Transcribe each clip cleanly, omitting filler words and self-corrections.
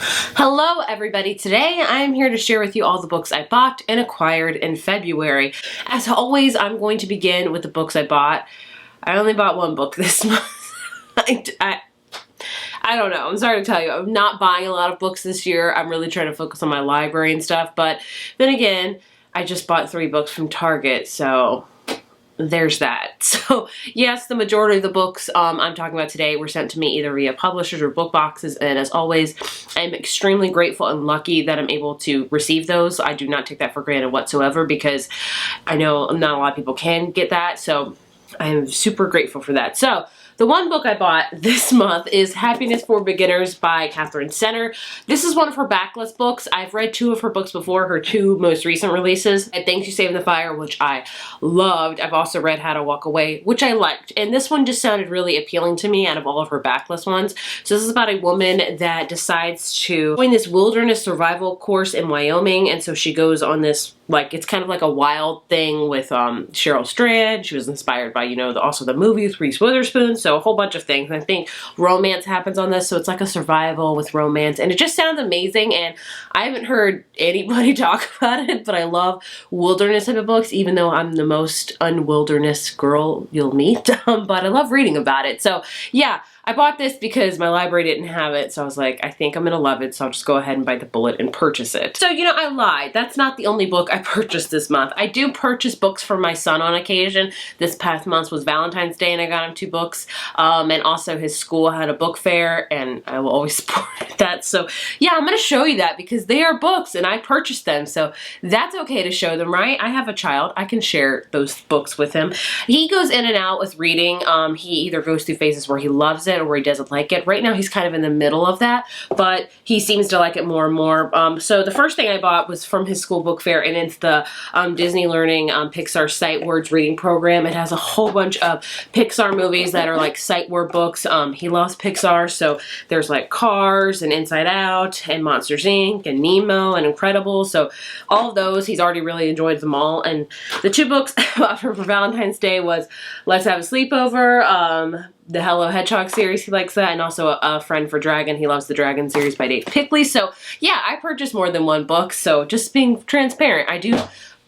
Hello everybody, today I am here to share with you all the books I bought and acquired in February. As always, I'm going to begin with the books I bought. I only bought one book this month. I don't know, I'm sorry to tell you, I'm not buying a lot of books this year. I'm really trying to focus on my library and stuff, but then again, I just bought 3 books from Target, so there's that. So yes, the majority of the books I'm talking about today were sent to me either via publishers or book boxes, and as always, I'm extremely grateful and lucky that I'm able to receive those. I do not take that for granted whatsoever because I know not a lot of people can get that, so I'm super grateful for that. So the one book I bought this month is Happiness for Beginners by Catherine Center. This is one of her backlist books. I've read 2 of her books before, her 2 most recent releases. I Thank You Saving the Fire, which I loved. I've also read How to Walk Away, which I liked. And this one just sounded really appealing to me out of all of her backlist ones. So this is about a woman that decides to join this wilderness survival course in Wyoming. And so she goes on this, like, it's kind of like a wild thing with Cheryl Strand. She was inspired by, you know, also the movie with Reese Witherspoon. So a whole bunch of things. I think romance happens on this, so it's like a survival with romance, and it just sounds amazing. And I haven't heard anybody talk about it, but I love wilderness type of books, even though I'm the most unwilderness girl you'll meet. But I love reading about it. So yeah, I bought this because my library didn't have it, so I was like, I think I'm gonna love it, so I'll just go ahead and bite the bullet and purchase it. So, you know, I lied. That's not the only book I purchased this month. I do purchase books for my son on occasion. This past month was Valentine's Day, and I got him 2 books. And also his school had a book fair, and I will always support that. So yeah, I'm gonna show you that because they are books, and I purchased them, so that's okay to show them, right? I have a child. I can share those books with him. He goes in and out with reading. He either goes through phases where he loves it or where he doesn't like it. Right now he's kind of in the middle of that, but he seems to like it more and more. So the first thing I bought was from his school book fair, and it's the Disney Learning Pixar Sight Words reading program. It has a whole bunch of Pixar movies that are like sight word books. He loves Pixar, so there's like Cars and Inside Out and Monsters Inc. and Nemo and Incredibles. So all of those, he's already really enjoyed them all. And the 2 books I bought for Valentine's Day was Let's Have a Sleepover, the Hello Hedgehog series, he likes that, and also A Friend for Dragon. He loves the Dragon series by Dave Pickley. So yeah, I purchased more than 1 book, so just being transparent, I do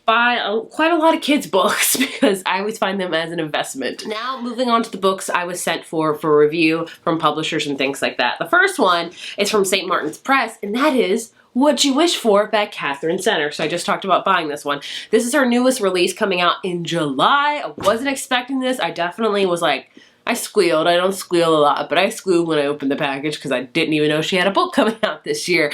buy quite a lot of kids' books because I always find them as an investment. Now, moving on to the books I was sent for review from publishers and things like that. The first one is from St. Martin's Press, and that is What You Wish For by Catherine Center. So I just talked about buying this one. This is her newest release coming out in July. I wasn't expecting this. I definitely was like, I squealed. I don't squeal a lot, but I squealed when I opened the package because I didn't even know she had a book coming out this year.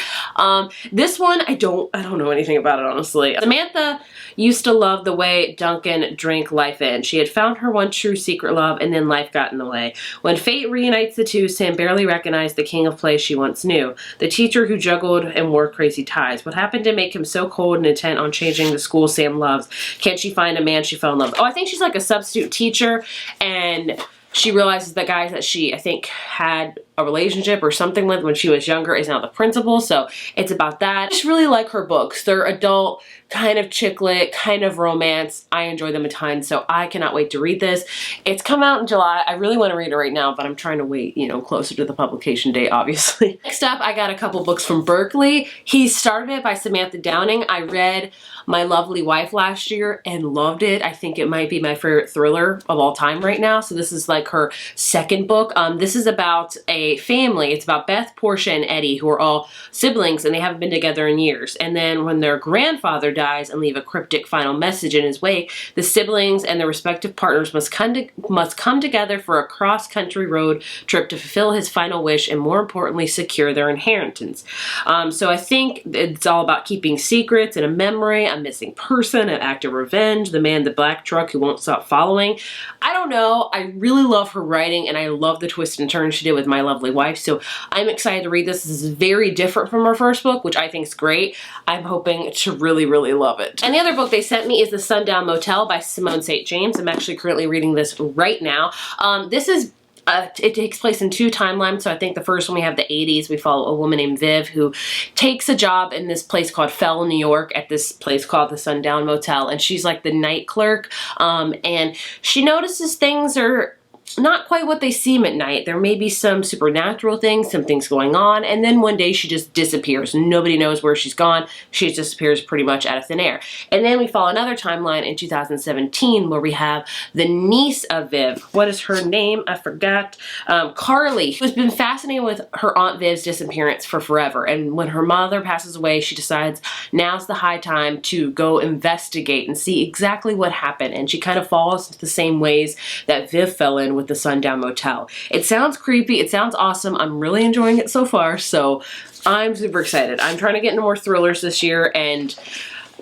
This one, I don't know anything about it, honestly. Samantha used to love the way Duncan drank life in. She had found her one true secret love, and then life got in the way. When fate reunites the two, Sam barely recognized the king of play she once knew, the teacher who juggled and wore crazy ties. What happened to make him so cold and intent on changing the school Sam loves? Can't she find a man she fell in love with? Oh, I think she's like a substitute teacher, and she realizes the guy that she, I think, had a relationship or something with when she was younger is now the principal, so it's about that. I just really like her books. They're adult, kind of chick lit, kind of romance. I enjoy them a ton, so I cannot wait to read this. It's come out in July. I really want to read it right now, but I'm trying to wait, you know, closer to the publication date, obviously. Next up, I got a couple books from Berkeley. He Started It by Samantha Downing. I read My Lovely Wife last year and loved it. I think it might be my favorite thriller of all time right now, so this is like her second book. This is about a family. It's about Beth, Portia, and Eddie, who are all siblings, and they haven't been together in years. And then when their grandfather dies and leave a cryptic final message in his wake, the siblings and their respective partners must come together for a cross-country road trip to fulfill his final wish and, more importantly, secure their inheritance. So I think it's all about keeping secrets and a memory, a missing person, an act of revenge, the man in the black truck who won't stop following. I don't know. I really love her writing, and I love the twist and turn she did with My Lovely Wife, so I'm excited to read this. This is very different from her first book, which I think is great. I'm hoping to really, really love it. And the other book they sent me is The Sundown Motel by Simone St. James. I'm actually currently reading this right now. This is it takes place in 2 timelines. So I think the first one, we have the 80s. We follow a woman named Viv who takes a job in this place called Fell, New York, at this place called the Sundown Motel. And she's like the night clerk. And she notices things are not quite what they seem at night. There may be some supernatural things, some things going on, and then one day she just disappears. Nobody knows where she's gone. She just disappears pretty much out of thin air. And then we follow another timeline in 2017 where we have the niece of Viv. What is her name? I forgot. Carly, who's been fascinated with her Aunt Viv's disappearance for forever. And when her mother passes away, she decides now's the high time to go investigate and see exactly what happened. And she kind of follows the same ways that Viv fell in with the Sundown Motel. It sounds creepy. It sounds awesome. I'm really enjoying it so far, so I'm super excited. I'm trying to get into more thrillers this year, and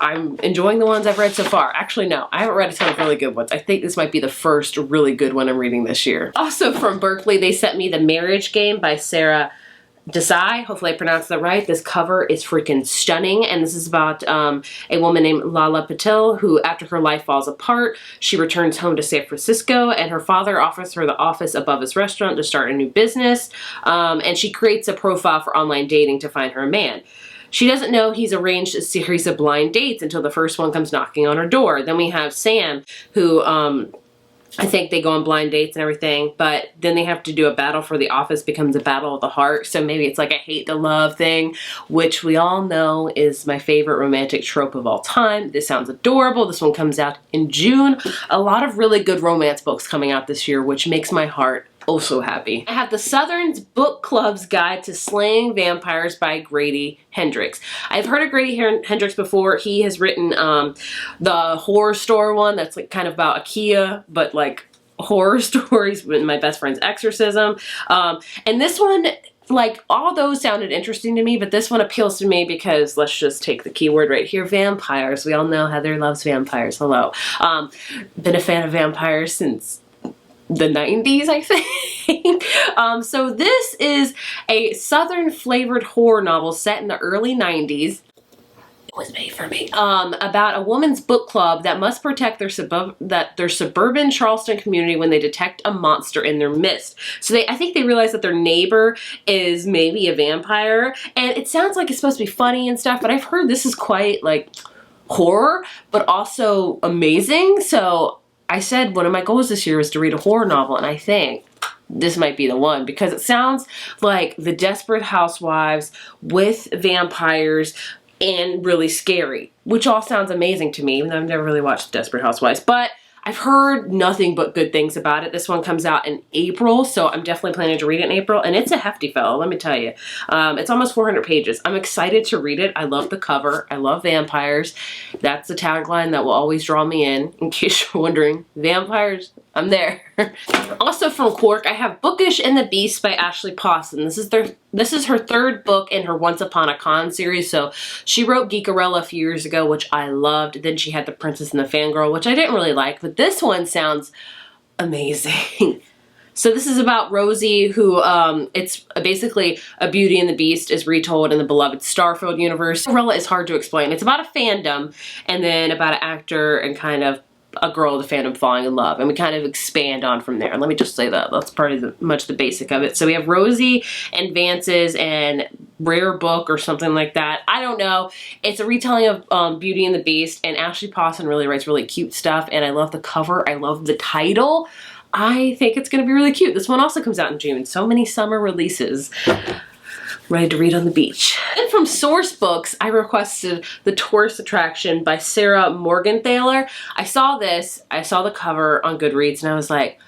I'm enjoying the ones I've read so far. Actually, no, I haven't read a ton of really good ones. I think this might be the first really good one I'm reading this year. Also from Berkeley, they sent me The Marriage Game by Sarah Desai. Hopefully I pronounced that right. This cover is freaking stunning, and this is about a woman named Lala Patil who, after her life falls apart, she returns home to San Francisco, and her father offers her the office above his restaurant to start a new business, and she creates a profile for online dating to find her a man. She doesn't know he's arranged a series of blind dates until the first one comes knocking on her door. Then we have Sam, who I think they go on blind dates and everything, but then they have to do a battle for the office, becomes a battle of the heart. So maybe it's like a hate to love thing, which we all know is my favorite romantic trope of all time. This sounds adorable. This one comes out in June. A lot of really good romance books coming out this year, which makes my heart oh so happy. I have the Southern's Book Club's Guide to Slaying Vampires by Grady Hendrix. I've heard of Grady Hendrix before. He has written the horror store one that's like kind of about IKEA, but like horror stories, written My Best Friend's Exorcism. And this one, like, all those sounded interesting to me, but this one appeals to me because, let's just take the keyword right here, vampires. We all know Heather loves vampires. Hello. Been a fan of vampires since the 90s, I think. So this is a Southern flavored horror novel set in the early 90s. It was made for me. About a woman's book club that must protect their suburban Charleston community when they detect a monster in their midst. So I think they realize that their neighbor is maybe a vampire, and it sounds like it's supposed to be funny and stuff, but I've heard this is quite like horror, but also amazing. So I said one of my goals this year was to read a horror novel, and I think this might be the one because it sounds like The Desperate Housewives with vampires and really scary, which all sounds amazing to me, even though I've never really watched Desperate Housewives, but I've heard nothing but good things about it. This one comes out in April, so I'm definitely planning to read it in April, and it's a hefty fellow, let me tell you. It's almost 400 pages. I'm excited to read it. I love the cover. I love vampires. That's the tagline that will always draw me in case you're wondering. Vampires, I'm there. Also from Quark, I have Bookish and the Beast by Ashley Pawson. This is her third book in her Once Upon a Con series. So she wrote Geekarella a few years ago, which I loved. Then she had The Princess and the Fangirl, which I didn't really like, but this one sounds amazing. So this is about Rosie, who it's basically a Beauty and the Beast is retold in the beloved Starfield universe. Geekarella is hard to explain. It's about a fandom and then about an actor and kind of a girl the fandom falling in love, and we kind of expand on from there. Let me just say that that's pretty much the basic of it. So we have Rosie and Vance's and Rare Book or something like that. I don't know. It's a retelling of Beauty and the Beast, and Ashley Pawson really writes really cute stuff, and I love the cover. I love the title. I think it's going to be really cute. This one also comes out in June. So many summer releases. Ready to read on the beach. And from Source Books, I requested The Tourist Attraction by Sarah Morgenthaler. I saw this, I saw the cover on Goodreads, and I was like,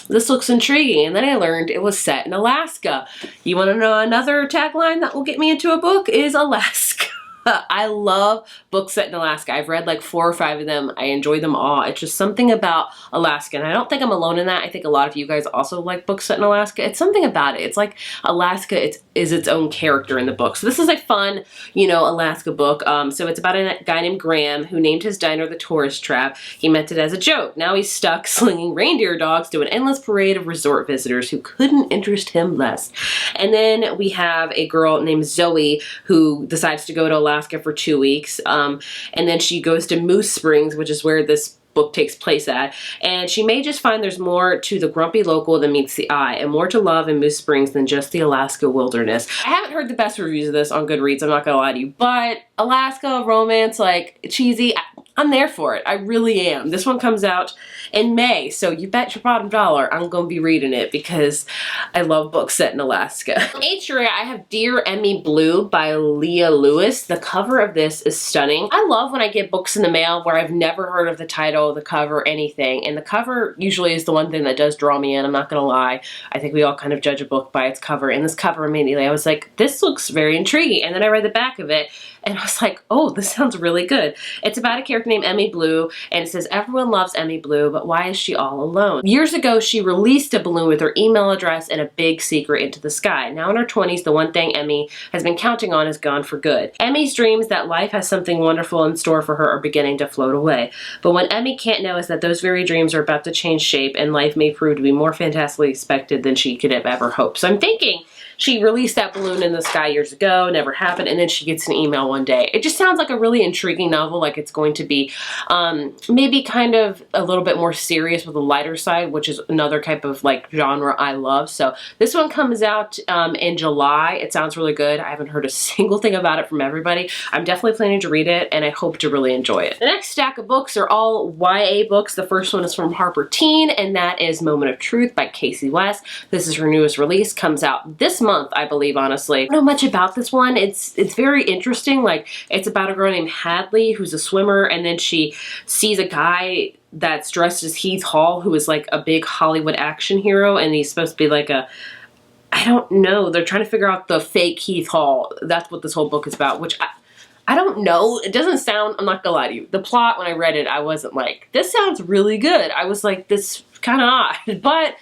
this looks intriguing. And then I learned it was set in Alaska. You want to know another tagline that will get me into a book is Alaska. I love books set in Alaska. I've read like 4 or 5 of them. I enjoy them all. It's just something about Alaska, and I don't think I'm alone in that. I think a lot of you guys also like books set in Alaska. It's something about it. It's like Alaska is its own character in the book. So this is a fun, you know, Alaska book. So it's about a guy named Graham who named his diner the Tourist Trap. He meant it as a joke. Now he's stuck slinging reindeer dogs to an endless parade of resort visitors who couldn't interest him less. And then we have a girl named Zoe who decides to go to Alaska for 2 weeks, and then she goes to Moose Springs, which is where this book takes place at, and she may just find there's more to the grumpy local than meets the eye, and more to love in Moose Springs than just the Alaska wilderness. I haven't heard the best reviews of this on Goodreads, I'm not gonna lie to you, but Alaska romance, like cheesy, I'm there for it. I really am. This one comes out in May, so you bet your bottom dollar I'm going to be reading it because I love books set in Alaska. H3, I have Dear Emmy Blue by Leah Lewis. The cover of this is stunning. I love when I get books in the mail where I've never heard of the title, the cover, anything. And the cover usually is the one thing that does draw me in. I'm not going to lie. I think we all kind of judge a book by its cover. And this cover immediately, I was like, this looks very intriguing. And then I read the back of it and I was like, oh, this sounds really good. It's about a character named Emmy Blue, and it says, everyone loves Emmy Blue, but why is she all alone? Years ago, she released a balloon with her email address and a big secret into the sky. Now in her 20s, the one thing Emmy has been counting on is gone for good. Emmy's dreams that life has something wonderful in store for her are beginning to float away. But what Emmy can't know is that those very dreams are about to change shape, and life may prove to be more fantastically expected than she could have ever hoped. So I'm thinking, she released that balloon in the sky years ago, never happened, and then she gets an email one day. It just sounds like a really intriguing novel, like it's going to be maybe kind of a little bit more serious with a lighter side, which is another type of like genre I love. So this one comes out in July. It sounds really good. I haven't heard a single thing about it from everybody. I'm definitely planning to read it, and I hope to really enjoy it. The next stack of books are all YA books. The first one is from Harper Teen, and that is Moment of Truth by Casey West. This is her newest release. Comes out this month, I believe, honestly. I don't know much about this one. It's very interesting. Like, it's about a girl named Hadley who's a swimmer, and then she sees a guy that's dressed as Heath Hall, who is like a big Hollywood action hero, and he's supposed to be like a, I don't know, they're trying to figure out the fake Heath Hall. That's what this whole book is about, which I don't know. It doesn't sound, I'm not gonna lie to you. The plot, when I read it, I wasn't like, this sounds really good. I was like, this kind of odd, but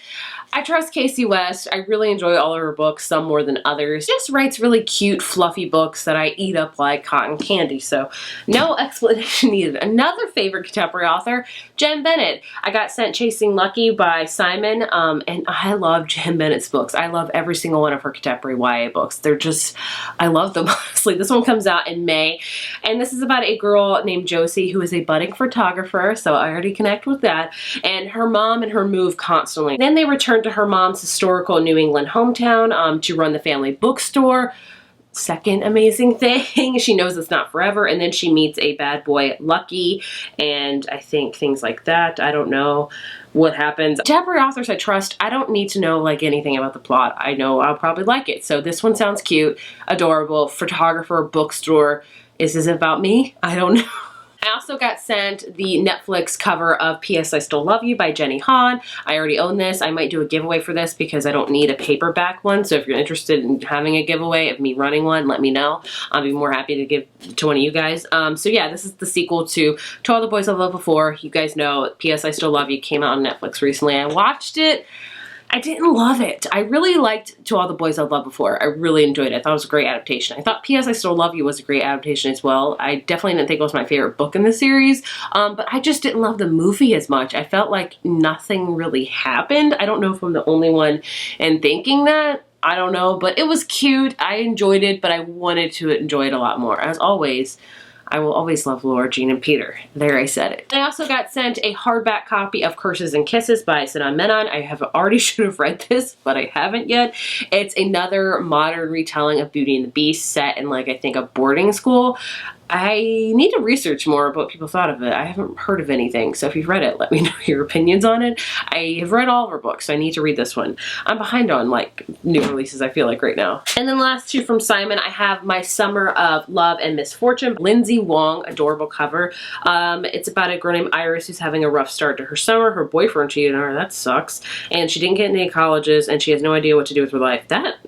I trust Casey West. I really enjoy all of her books, some more than others. She just writes really cute, fluffy books that I eat up like cotton candy, so no explanation needed. Another favorite contemporary author, Jen Bennett. I got sent Chasing Lucky by Simon, and I love Jen Bennett's books. I love every single one of her contemporary YA books. They're just, I love them, honestly. This one comes out in May, and this is about a girl named Josie who is a budding photographer, so I already connect with that, and her mom and her move constantly. Then they return to her mom's historical New England hometown to run the family bookstore. Second amazing thing, she knows it's not forever, and then she meets a bad boy, Lucky, and I think things like that. I don't know what happens. Contemporary authors I trust, I don't need to know like anything about the plot. I know I'll probably like it. So this one sounds cute, adorable, photographer, bookstore. Is this about me? I don't know. I also got sent the Netflix cover of P.S. I Still Love You by Jenny Han. I already own this. I might do a giveaway for this because I don't need a paperback one. So if you're interested in having a giveaway of me running one, let me know. I'll be more happy to give to one of you guys. So yeah, this is the sequel to All the Boys I've Loved Before. You guys know P.S. I Still Love You came out on Netflix recently. I watched it. I didn't love it. I really liked To All the Boys I've Loved Before. I really enjoyed it. I thought it was a great adaptation. I thought P.S. I Still Love You was a great adaptation as well. I definitely didn't think it was my favorite book in the series, but I just didn't love the movie as much. I felt like nothing really happened. I don't know if I'm the only one in thinking that. I don't know, but it was cute. I enjoyed it, but I wanted to enjoy it a lot more. As always, I will always love Laura Jean and Peter. There, I said it. I also got sent a hardback copy of Curses and Kisses by Sundown Motel. I already should have read this, but I haven't yet. It's another modern retelling of Beauty and the Beast set in like, I think, a boarding school. I need to research more about what people thought of it. I haven't heard of anything, so if you've read it, let me know your opinions on it. I have read all of her books, so I need to read this one. I'm behind on like new releases, I feel like, right now. And then the last two from Simon, I have My Summer of Love and Misfortune. Lindsay Wong, adorable cover. It's about a girl named Iris who's having a rough start to her summer. Her boyfriend cheated on her, that sucks. And she didn't get into any colleges, and she has no idea what to do with her life.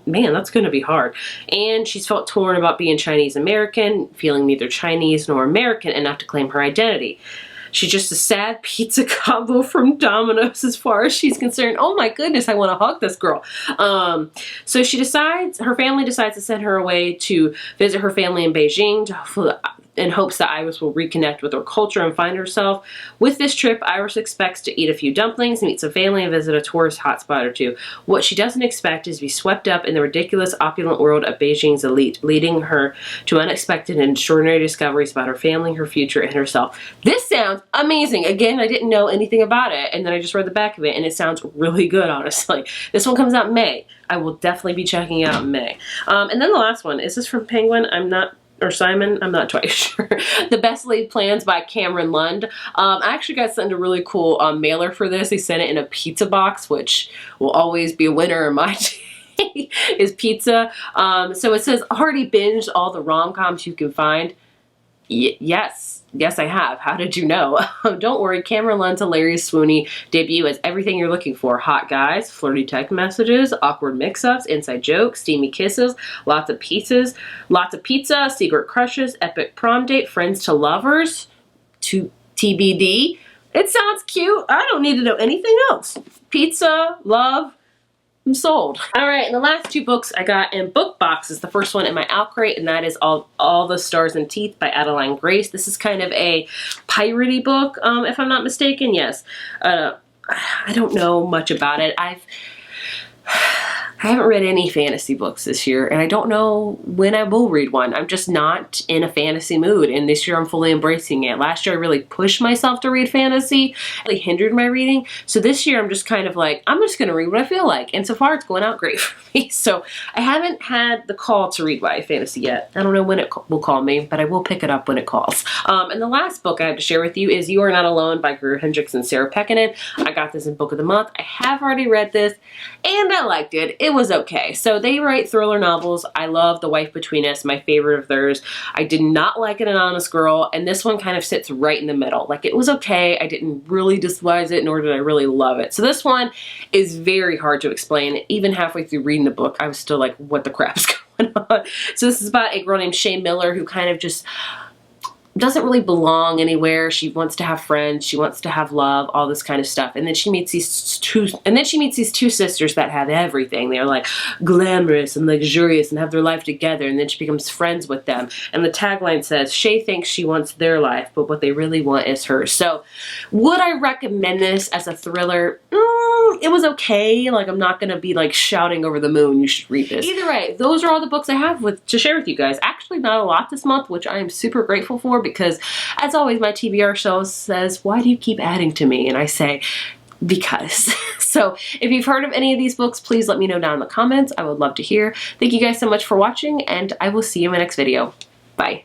Man, that's gonna be hard. And she's felt torn about being Chinese American, feeling neither Chinese nor American, enough to claim her identity. She's just a sad pizza combo from Domino's as far as she's concerned. Oh my goodness, I want to hug this girl. So her family decides to send her away to visit her family in Beijing to hopefully, in hopes that Iris will reconnect with her culture and find herself. With this trip, Iris expects to eat a few dumplings, meet some family, and visit a tourist hotspot or two. What she doesn't expect is to be swept up in the ridiculous, opulent world of Beijing's elite, leading her to unexpected and extraordinary discoveries about her family, her future, and herself. This sounds amazing. Again, I didn't know anything about it, and then I just read the back of it, and it sounds really good, honestly. This one comes out in May. I will definitely be checking it out in May. And then the last one, is this from Penguin? I'm not or Simon, I'm not quite sure. The Best Laid Plans by Cameron Lund. I actually got sent a really cool mailer for this. They sent it in a pizza box, which will always be a winner in my is pizza. So it says, already binged all the rom-coms you can find. Yes, I have. How did you know? Don't worry, Cameron Lund's hilarious swoony debut has everything you're looking for. Hot guys, flirty text messages, awkward mix-ups, inside jokes, steamy kisses, lots of pizza, secret crushes, epic prom date, friends to lovers, to TBD. It sounds cute. I don't need to know anything else. Pizza, love, I'm sold. All right, and the last two books I got in book boxes. The first one in my out crate, and that is All the Stars and Teeth by Adeline Grace. This is kind of a piratey book, if I'm not mistaken. Yes. I don't know much about it. I haven't read any fantasy books this year, and I don't know when I will read one. I'm just not in a fantasy mood, and this year I'm fully embracing it. Last year I really pushed myself to read fantasy. It really hindered my reading. So this year I'm just kind of like, I'm just going to read what I feel like. And so far it's going out great for me. So I haven't had the call to read YA fantasy yet. I don't know when it will call me, but I will pick it up when it calls. And the last book I have to share with you is You Are Not Alone by Greer Hendricks and Sarah Pekkanen. I got this in Book of the Month. I have already read this, and I liked it. It was okay. So they write thriller novels. I love The Wife Between Us, my favorite of theirs. I did not like An Anonymous Girl, and this one kind of sits right in the middle. Like, it was okay. I didn't really despise it, nor did I really love it. So this one is very hard to explain. Even halfway through reading the book, I was still like, what the crap is going on? So this is about a girl named Shay Miller who kind of just doesn't really belong anywhere. She wants to have friends, she wants to have love, all this kind of stuff. And then she meets these two sisters that have everything. They're like glamorous and luxurious and have their life together, and then she becomes friends with them. And the tagline says, Shay thinks she wants their life, but what they really want is hers. So would I recommend this as a thriller? It was okay. Like, I'm not gonna be like shouting over the moon, you should read this. Either way, those are all the books I have to share with you guys. Actually not a lot this month, which I am super grateful for, because as always my TBR show says, why do you keep adding to me? And I say, because. So if you've heard of any of these books, please let me know down in the comments. I would love to hear. Thank you guys so much for watching, and I will see you in my next video. Bye.